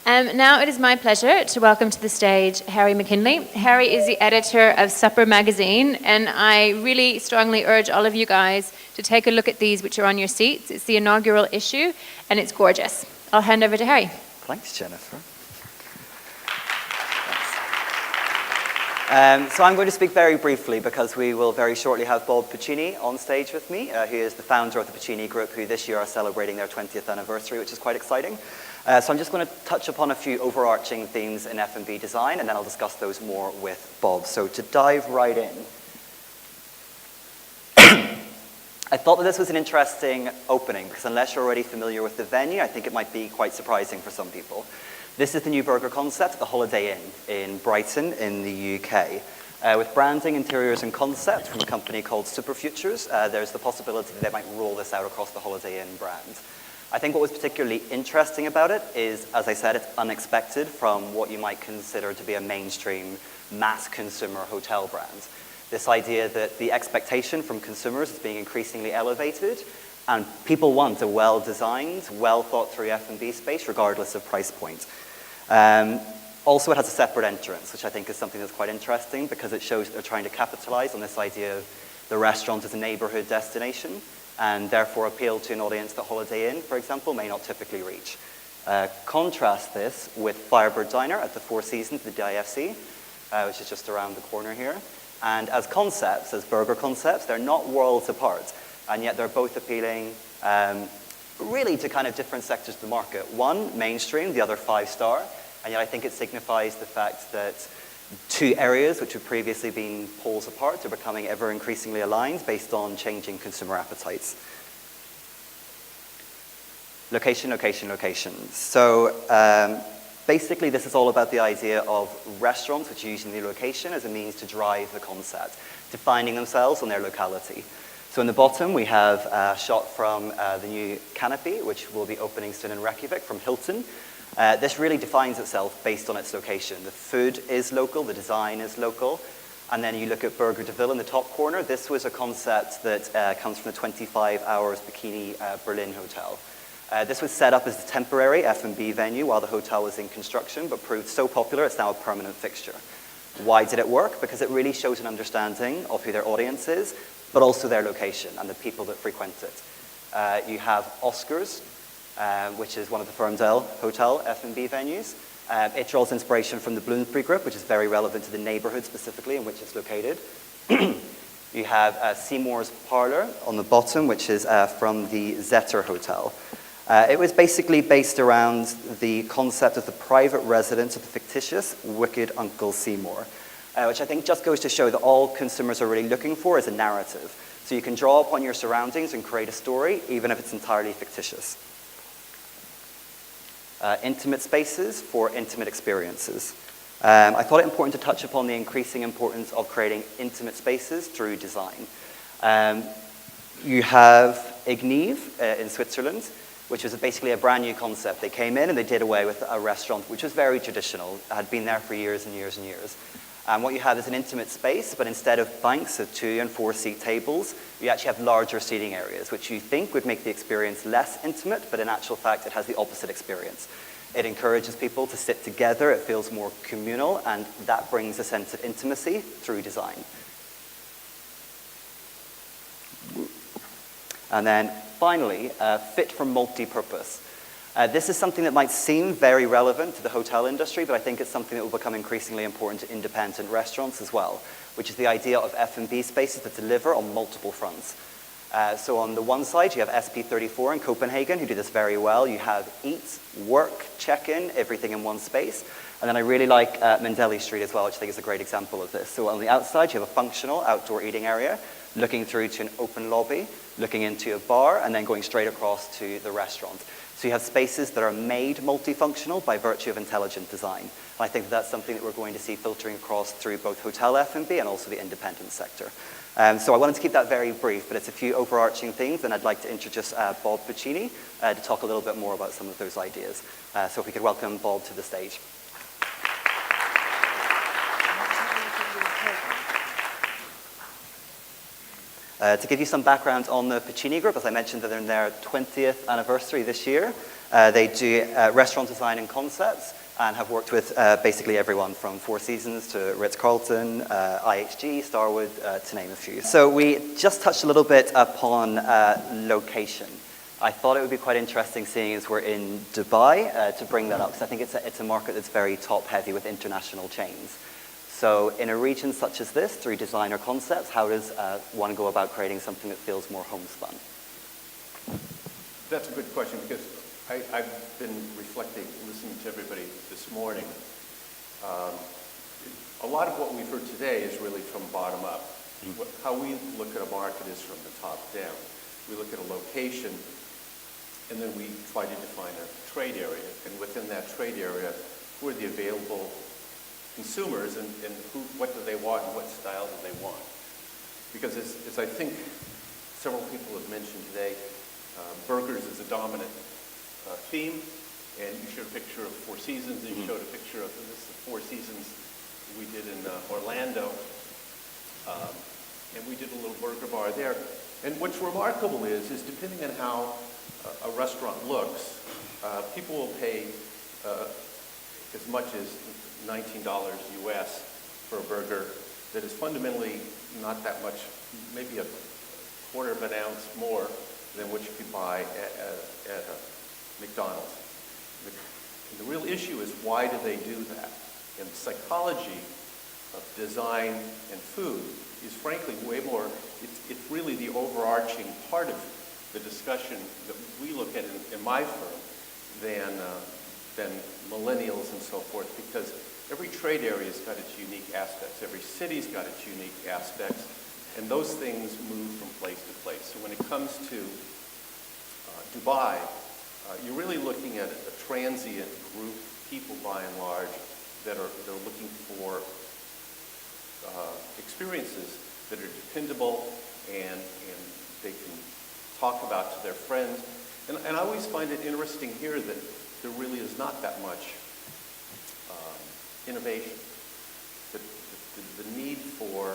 Now it is my pleasure to welcome to the stage Harry McKinley. Harry is the editor of Supper magazine, and I really strongly urge all of you guys to take a look at these, which are on your seats. It's the inaugural issue, and it's gorgeous. I'll hand over to Harry. Thanks, Jennifer. So I'm going to speak very briefly because we will very shortly have Bob Puccini on stage with me, who is the founder of the Puccini Group, who this year are celebrating their 20th anniversary, which is quite exciting. So I'm just going to touch upon a few overarching themes in F&B design, and then I'll discuss those more with Bob. So to dive right in, I thought that this was an interesting opening, because unless you're already familiar with the venue, I think it might be quite surprising for some people. This is the new burger concept, the Holiday Inn in Brighton in the UK. With branding, interiors, and concept from a company called Superfutures, there's the possibility that they might roll this out across the Holiday Inn brand. I think what was particularly interesting about it is, as I said, it's unexpected from what you might consider to be a mainstream mass consumer hotel brand. This idea that the expectation from consumers is being increasingly elevated, and people want a well-designed, well-thought-through F&B space regardless of price point. Also, it has a separate entrance, which I think is something that's quite interesting because it shows that they're trying to capitalize on this idea of the restaurant as a neighborhood destination, and therefore appeal to an audience that Holiday Inn, for example, may not typically reach. Contrast this with Firebird Diner at the Four Seasons, the DIFC, which is just around the corner here. And as concepts, as burger concepts, they're not worlds apart, and yet they're both appealing really to kind of different sectors of the market. One, mainstream, the other 5-star, and yet I think it signifies the fact that two areas which have previously been poles apart are becoming ever increasingly aligned based on changing consumer appetites. Location, location, location. So basically this is all about the idea of restaurants which are using the location as a means to drive the concept, defining themselves on their locality. So in the bottom we have a shot from the new canopy, which will be opening soon in Reykjavik from Hilton. This really defines itself based on its location. The food is local, the design is local, and then you look at Burger de Ville in the top corner. This was a concept that comes from the 25 Hours Bikini Berlin Hotel. This was set up as a temporary F&B venue while the hotel was in construction, but proved so popular it's now a permanent fixture. Why did it work? Because it really shows an understanding of who their audience is, but also their location and the people that frequent it. You have Oscars, which is one of the Ferndale Hotel F&B venues. It draws inspiration from the Bloomsbury Group, which is very relevant to the neighborhood specifically in which it's located. You have Seymour's Parlour on the bottom, which is from the Zetter Hotel. It was basically based around the concept of the private residence of the fictitious wicked Uncle Seymour, which I think just goes to show that all consumers are really looking for is a narrative. So you can draw upon your surroundings and create a story, even if it's entirely fictitious. Intimate spaces for intimate experiences. I thought it important to touch upon the increasing importance of creating intimate spaces through design. You have Igneve in Switzerland, which was basically a brand new concept. They came in and they did away with a restaurant which was very traditional, had been there for years and years and years. And what you have is an intimate space, but instead of banks of 2- and 4-seat tables, you actually have larger seating areas, which you think would make the experience less intimate, but in actual fact, it has the opposite experience. It encourages people to sit together, it feels more communal, and that brings a sense of intimacy through design. And then finally, fit for multi-purpose. This is something that might seem very relevant to the hotel industry, but I think it's something that will become increasingly important to independent restaurants as well, which is the idea of F&B spaces that deliver on multiple fronts. So on the one side, you have SP34 in Copenhagen, who do this very well. You have eat, work, check-in, everything in one space. And then I really like Mendeley Street as well, which I think is a great example of this. So on the outside, you have a functional outdoor eating area, looking through to an open lobby, looking into a bar, and then going straight across to the restaurant. So you have spaces that are made multifunctional by virtue of intelligent design. And I think that's something that we're going to see filtering across through both hotel F&B and also the independent sector. So I wanted to keep that very brief, but it's a few overarching things, and I'd like to introduce Bob Puccini to talk a little bit more about some of those ideas. So if we could welcome Bob to the stage. To give you some background on the Puccini Group, as I mentioned, they're in their 20th anniversary this year. They do restaurant design and concepts, and have worked with basically everyone from Four Seasons to Ritz-Carlton, IHG, Starwood, to name a few. So we just touched a little bit upon location. I thought it would be quite interesting, seeing as we're in Dubai, to bring that up, because I think it's a market that's very top-heavy with international chains. So in a region such as this, through design or concepts, how does one go about creating something that feels more homespun? That's a good question, because I've been reflecting, listening to everybody this morning. A lot of what we've heard today is really from bottom up. How we look at a market is from the top down. We look at a location, and then we try to define a trade area. And within that trade area, who are the available consumers, and what do they want, and what style do they want? Because as I think several people have mentioned today, burgers is a dominant theme, and you showed a picture of Four Seasons, and you showed a picture of this is the Four Seasons we did in Orlando, and we did a little burger bar there. And what's remarkable is depending on how a restaurant looks, people will pay as much as $19 US for a burger that is fundamentally not that much, maybe a quarter of an ounce more than what you could buy at McDonald's. And the real issue is, why do they do that? And the psychology of design and food is frankly way more, it's really the overarching part of the discussion that we look at in my firm than millennials and so forth, because every trade area's got its unique aspects, every city's got its unique aspects, and those things move from place to place. So when it comes to Dubai, you're really looking at a transient group of people, by and large, that are looking for experiences that are dependable and they can talk about to their friends. And I always find it interesting here that there really is not that much innovation. The need for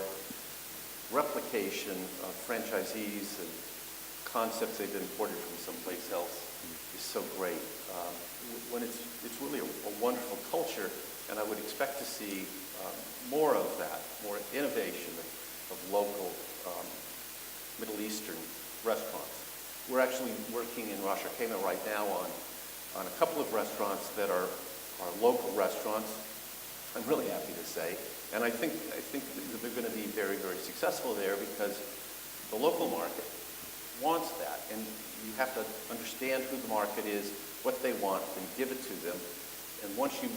replication of franchisees and concepts they've imported from someplace else is so great. When it's really a wonderful culture, and I would expect to see more of that, more innovation of local Middle Eastern restaurants. We're actually working in Ras Al Khaimah right now on a couple of restaurants that are local restaurants. I'm really happy to say, and I think that they're going to be very, very successful there, because the local market wants that, and you have to understand who the market is, what they want, and give it to them. And once you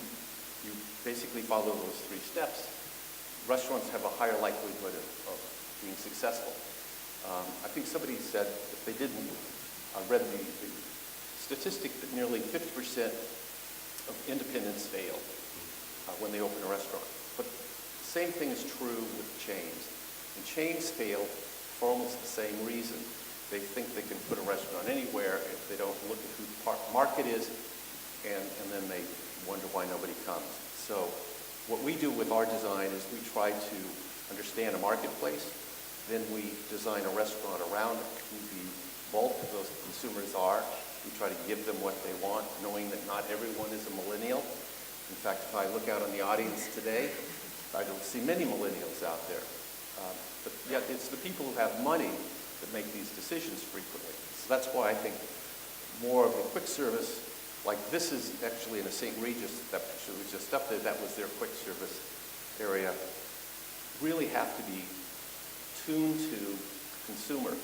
basically follow those three steps, restaurants have a higher likelihood of being successful. I think somebody said, if they didn't, I read the statistic that nearly 50% of independents fail when they open a restaurant. But the same thing is true with chains. And chains fail for almost the same reason. They think they can put a restaurant anywhere if they don't look at who the market is, and then they wonder why nobody comes. So what we do with our design is we try to understand a marketplace, then we design a restaurant around who the bulk of those consumers are. We try to give them what they want, knowing that not everyone is a millennial. In fact, if I look out on the audience today, I don't see many millennials out there. But yet it's the people who have money that make these decisions frequently. So that's why I think more of the quick service, like this is actually in a St. Regis, that picture was just up there, that was their quick service area, really have to be tuned to consumer.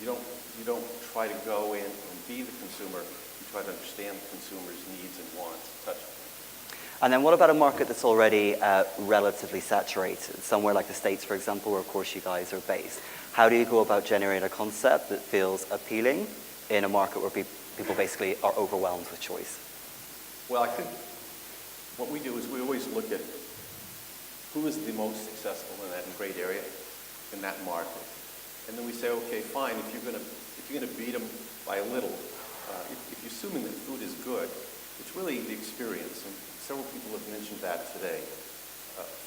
You don't try to go in and be the consumer, you try to understand the consumer's needs and wants, touch them. And then what about a market that's already relatively saturated, somewhere like the States, for example, where of course you guys are based? How do you go about generating a concept that feels appealing in a market where people basically are overwhelmed with choice? Well, I think what we do is we always look at who is the most successful in that great area, in that market. And then we say, okay, fine, if you're going to beat them by a little, if you're assuming that food is good, it's really the experience. And several people have mentioned that today.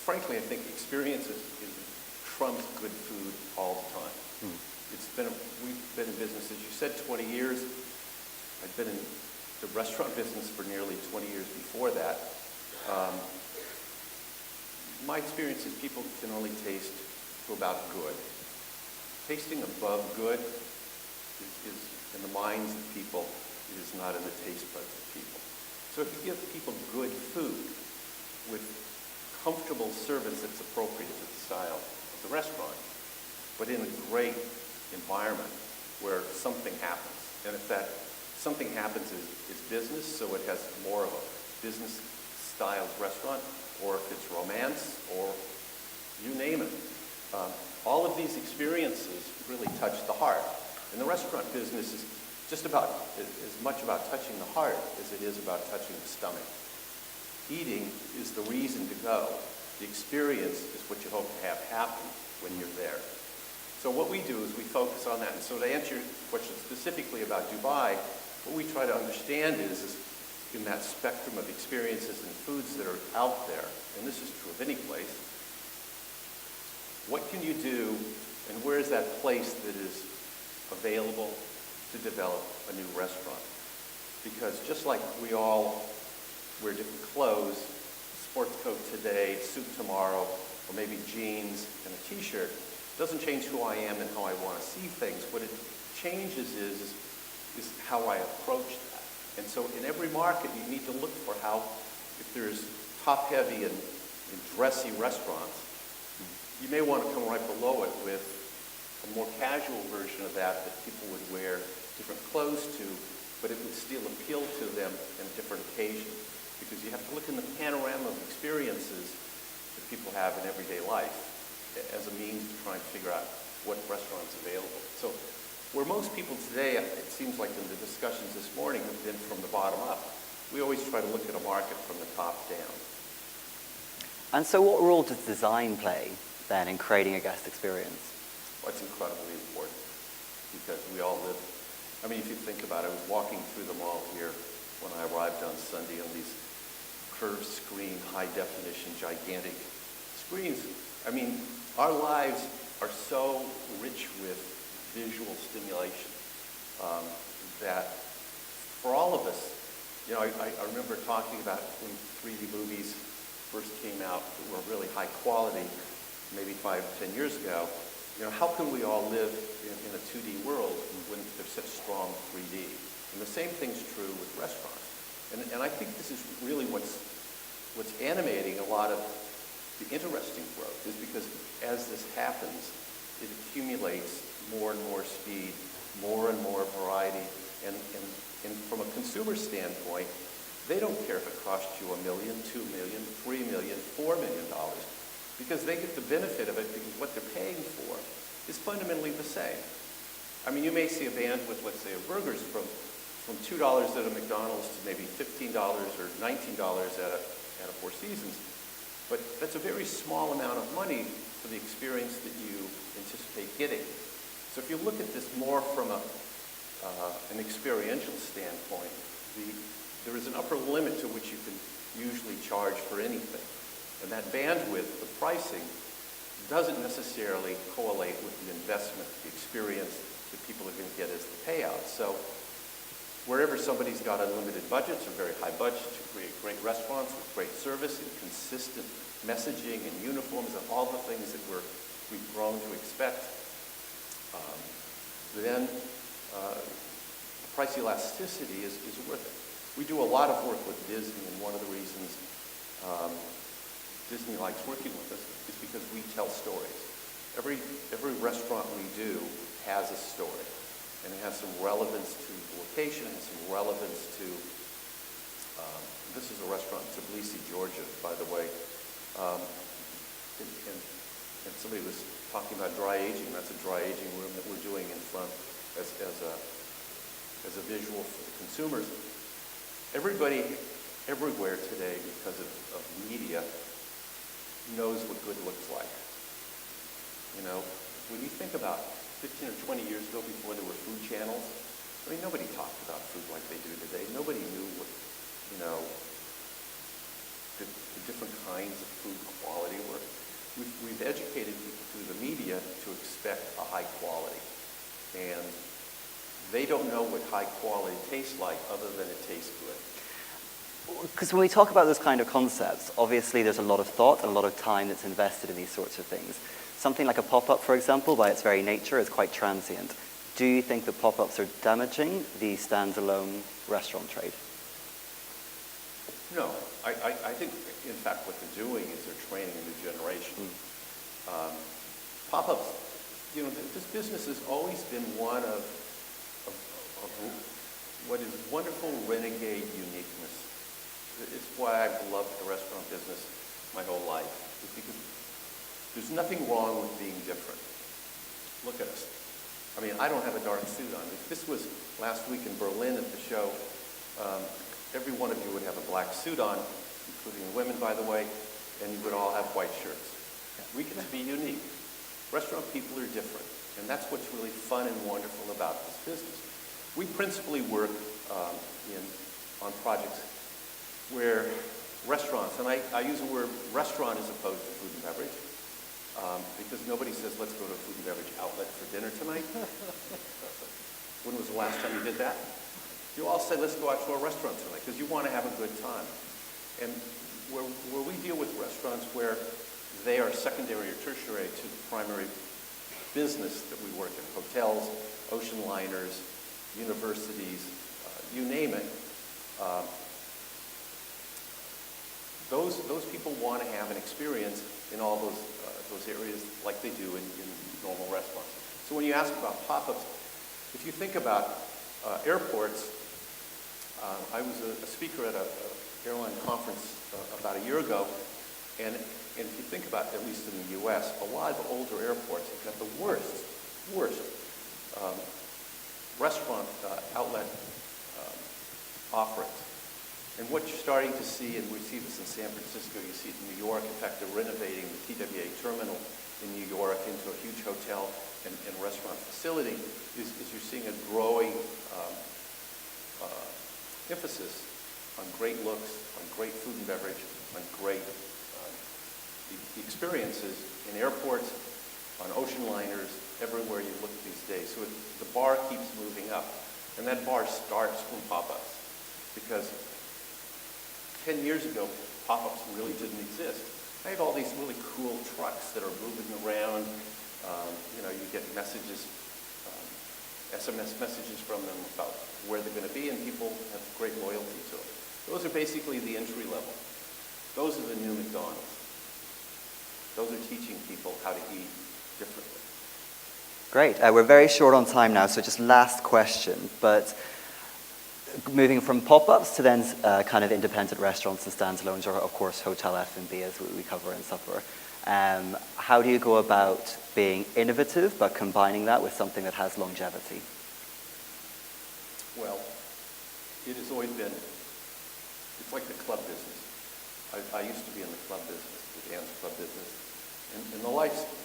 Frankly, I think experience trumps good food all the time. We've been in business, as you said, 20 years. I've been in the restaurant business for nearly 20 years before that, my experience is people can only taste to about good. Tasting above good is in the minds of people, it is not in the taste buds of people. So if you give people good food with comfortable service that's appropriate to the style of the restaurant, but in a great environment where something happens, and if that something happens is business, so it has more of a business style restaurant, or if it's romance, or you name it. All of these experiences really touch the heart. And the restaurant business is just about as much about touching the heart as it is about touching the stomach. Eating is the reason to go. The experience is what you hope to have happen when you're there. So what we do is we focus on that. And so to answer your question specifically about Dubai, what we try to understand is in that spectrum of experiences and foods that are out there, and this is true of any place, what can you do and where is that place that is available to develop a new restaurant? Because just like we all wear different clothes, sports coat today, suit tomorrow, or maybe jeans and a t-shirt, doesn't change who I am and how I want to see things. What it changes is how I approach that. And so in every market, you need to look for how, if there's top-heavy and dressy restaurants, you may want to come right below it with a more casual version of that people would wear different clothes to, but it would still appeal to them in a different occasion. Because you have to look in the panorama of experiences that people have in everyday life as a means to try and figure out what restaurant's available. So where most people today, it seems like in the discussions this morning, have been from the bottom up. We always try to look at a market from the top down. And so what role does design play then in creating a guest experience? Well, it's incredibly important because we all live, I mean, if you think about it, I was walking through the mall here when I arrived on Sunday on these curved screen, high definition, gigantic screens. I mean, our lives are so rich with visual stimulation that for all of us, you know, I remember talking about when 3D movies first came out that were really high quality, maybe 5 or 10 years ago. You know, how can we all live in a 2D world when there's such strong 3D? And the same thing's true with restaurants. And I think this is really what's animating a lot of the interesting growth, is because as this happens, it accumulates more and more speed, more and more variety, and from a consumer standpoint, they don't care if it costs you $1 million, $2 million, $3 million, $4 million, because they get the benefit of it because what they're paying for is fundamentally the same. I mean, you may see a bandwidth, let's say, of burgers from $2 at a McDonald's to maybe $15 or $19 at a Four Seasons, but that's a very small amount of money for the experience that you anticipate getting. So if you look at this more from an experiential standpoint, there is an upper limit to which you can usually charge for anything. And that bandwidth, the pricing, doesn't necessarily correlate with the investment, the experience that people are going to get as the payout. So wherever somebody's got unlimited budgets or very high budgets to create great restaurants with great service and consistent messaging and uniforms and all the things that we've grown to expect, then price elasticity is worth it. We do a lot of work with Disney, and one of the reasons Disney likes working with us is because we tell stories. Every restaurant we do has a story, and it has some relevance to the location, and some relevance to, this is a restaurant in Tbilisi, Georgia, by the way, and somebody was talking about dry aging. That's a dry aging room that we're doing in front as a visual for the consumers. Everybody, everywhere today, because of media, knows what good looks like. You know, when you think about 15 or 20 years ago, before there were food channels, I mean, nobody talked about food like they do today. Nobody knew what, you know, the different kinds of food quality were. We've educated people through the media to expect a high quality. And they don't know what high quality tastes like other than it tastes good. Because when we talk about those kind of concepts, obviously there's a lot of thought and a lot of time that's invested in these sorts of things. Something like a pop-up, for example, by its very nature, is quite transient. Do you think that pop-ups are damaging the standalone restaurant trade? No, I think, in fact, what they're doing is they're training a new generation. Pop-ups, this business has always been one of what is wonderful renegade uniqueness. It's why I've loved the restaurant business my whole life. It's because there's nothing wrong with being different. Look at us. I mean, I don't have a dark suit on. If this was last week in Berlin at the show, every one of you would have a black suit on, including the women, by the way, and you would all have white shirts. We get to be unique. Restaurant people are different, and that's what's really fun and wonderful about this business. We principally work on projects where restaurants, and I use the word restaurant as opposed to food and beverage, because nobody says, let's go to a food and beverage outlet for dinner tonight. When was the last time you did that? You all say, let's go out to a restaurant tonight, because you want to have a good time. And where we deal with restaurants where they are secondary or tertiary to the primary business that we work in, hotels, ocean liners, universities, you name it. Those people want to have an experience in all those areas like they do in normal restaurants. So when you ask about pop-ups, if you think about airports, I was a speaker at an airline conference about a year ago, and if you think about, at least in the U.S., a lot of older airports have got the worst restaurant outlet offerings. And what you're starting to see, and we see this in San Francisco, you see it in New York. In fact, they're renovating the TWA terminal in New York into a huge hotel and restaurant facility, is you're seeing a growing emphasis on great looks, on great food and beverage, on great the experiences in airports, on ocean liners, everywhere you look these days. So the bar keeps moving up. And that bar starts from pop-ups. Because 10 years ago, pop-ups really didn't exist. I have all these really cool trucks that are moving around. You get messages, SMS messages from them about where they're going to be, and people have great loyalty to it. Those are basically the entry level. Those are the new McDonald's. Those are teaching people how to eat differently. Great. We're very short on time now, so just last question. But moving from pop-ups to then kind of independent restaurants and standalones, or of course hotel F&B as we cover in supper. How do you go about being innovative but combining that with something that has longevity? Well, it has always been, it's like the club business. I used to be in the club business, the dance club business, and the life.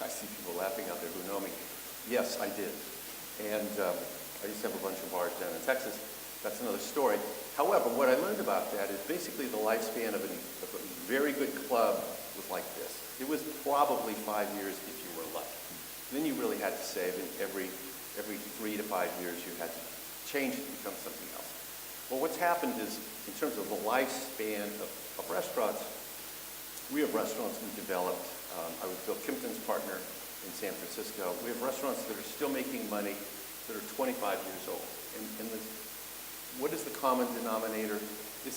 I see people laughing out there who know me. Yes, I did. And I used to have a bunch of bars down in Texas. That's another story. However, what I learned about that is basically the lifespan of a very good club was like this. It was probably 5 years if you were lucky. Then you really had to save, and every 3 to 5 years you had to change it to become something else. Well, what's happened is, in terms of the lifespan of restaurants, we have restaurants we developed. I was Bill Kimpton's partner in San Francisco. We have restaurants that are still making money that are 25 years old. And what is the common denominator? Is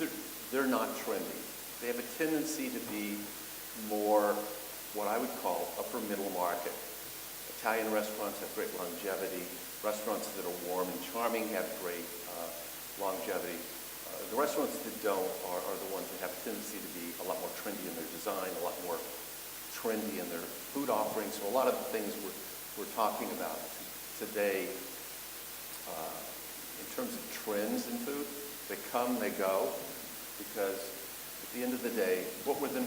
they're not trendy. They have a tendency to be more what I would call upper middle market. Italian restaurants have great longevity. Restaurants that are warm and charming have great longevity. The restaurants that don't are the ones that have a tendency to be a lot more trendy in their design, a lot more trendy in their food offerings. So a lot of the things we're talking about today in terms of trends in food, they come, they go, because at the end of the day, what were the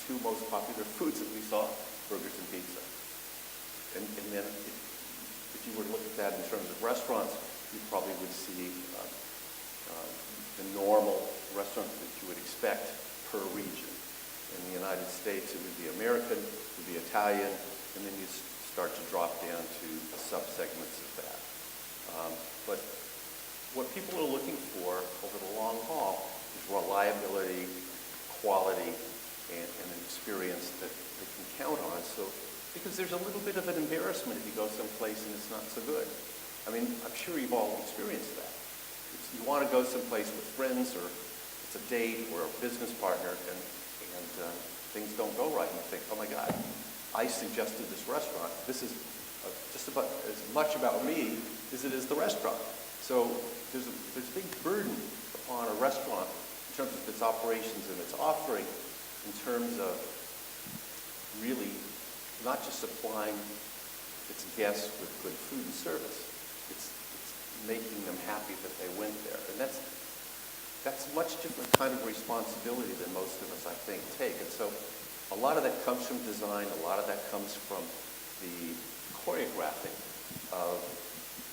two most popular foods that we saw? Burgers and pizza. And then if you were to look at that in terms of restaurants, you probably would see the normal restaurants that you would expect per region. In the United States, it would be American, it would be Italian, and then you start to drop down to subsegments of that. But what people are looking for over the long haul is reliability, quality, and an experience that they can count on. So, because there's a little bit of an embarrassment if you go someplace and it's not so good. I mean, I'm sure you've all experienced that. You want to go someplace with friends, or it's a date or a business partner, and things don't go right, and you think, oh my God, I suggested this restaurant. This is just about as much about me as it is the restaurant. So there's a big burden upon a restaurant in terms of its operations and its offering, in terms of really not just supplying its guests with good food and service. It's making them happy that they went there. And that's a much different kind of responsibility than most of us, I think, take. And so a lot of that comes from design, a lot of that comes from the choreographing of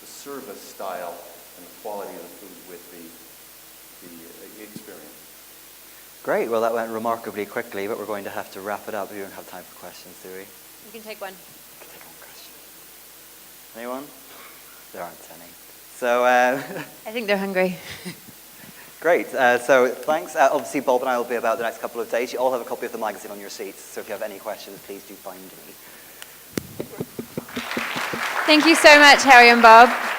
the service style and the quality of the food with the experience. Great. Well, that went remarkably quickly, but we're going to have to wrap it up. We don't have time for questions, do we? You can take one. We can take one question. Anyone? There aren't any. So, I think they're hungry. great. So thanks. Obviously, Bob and I will be about the next couple of days. You all have a copy of the magazine on your seats, so if you have any questions, please do find me. Thank you so much, Harry and Bob.